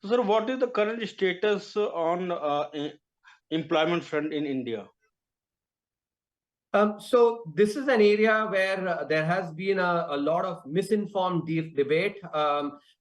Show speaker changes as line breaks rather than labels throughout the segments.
So, sir, what is the current status on employment front in India?
So this is an area where there has been a lot of misinformed debate,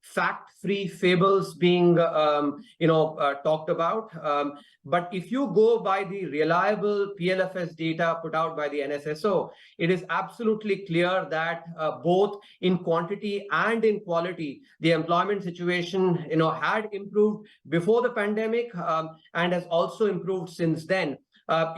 fact-free fables being, talked about. But if you go by the reliable PLFS data put out by the NSSO, it is absolutely clear that both in quantity and in quality, the employment situation, had improved before the pandemic and has also improved since then.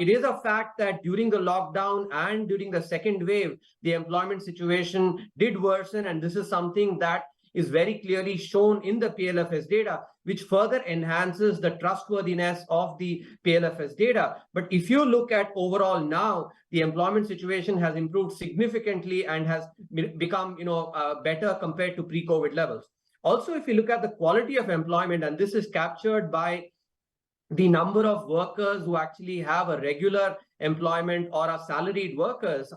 It is a fact that during the lockdown and during the second wave, the employment situation did worsen, and this is something that is very clearly shown in the PLFS data, which further enhances the trustworthiness of the PLFS data. But if you look at overall now, the employment situation has improved significantly and has become, better compared to pre-COVID levels. Also, if you look at the quality of employment, and this is captured by the number of workers who actually have a regular employment or are salaried workers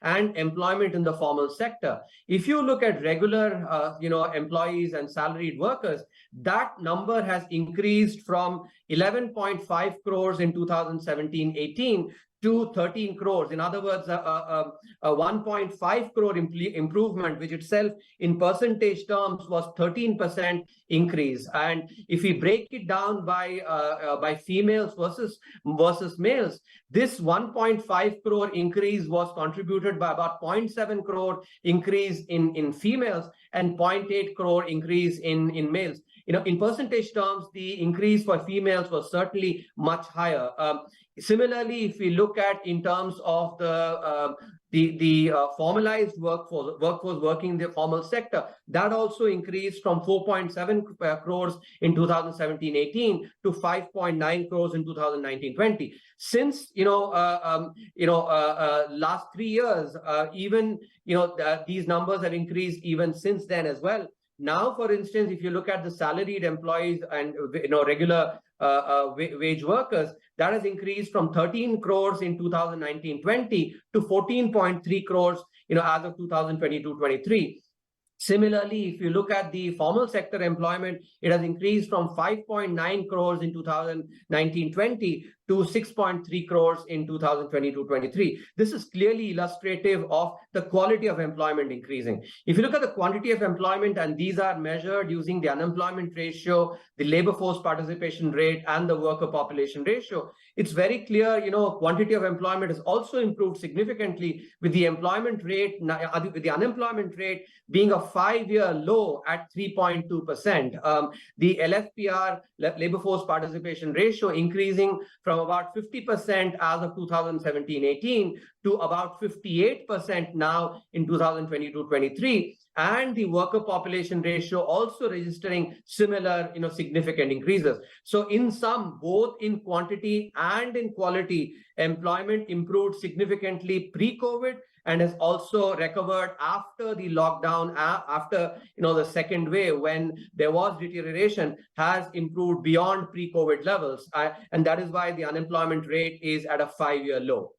and employment in the formal sector. If you look at regular, employees and salaried workers, that number has increased from 11.5 crores in 2017-18 to 13 crores. In other words, a 1.5 crore improvement, which itself in percentage terms was 13% increase. And if we break it down by females versus males, this 1.5 crore increase was contributed by about 0.7 crore increase in females and 0.8 crore increase in males. In percentage terms, the increase for females was certainly much higher. Similarly, if we look at in terms of the formalized workforce working in the formal sector, that also increased from 4.7 crores in 2017-18 to 5.9 crores in 2019-20. Since last 3 years, even these numbers have increased even since then as well. Now, for instance, if you look at the salaried employees and regular wage workers, that has increased from 13 crores in 2019-20 to 14.3 crores, as of 2022-23. Similarly, if you look at the formal sector employment, it has increased from 5.9 crores in 2019-20 to 6.3 crores in 2022-23. This is clearly illustrative of the quality of employment increasing. If you look at the quantity of employment, and these are measured using the unemployment ratio, the labor force participation rate, and the worker population ratio, it's very clear, quantity of employment has also improved significantly with the unemployment rate being a 5-year low at 3.2%. The LFPR, labor force participation ratio, increasing from about 50% as of 2017-18 to about 58% now in 2022-23. And the worker population ratio also registering similar, significant increases. So in sum, both in quantity and in quality, employment improved significantly pre-COVID and has also recovered after the lockdown, after the second wave, when there was deterioration, has improved beyond pre-COVID levels. And that is why the unemployment rate is at a 5-year low.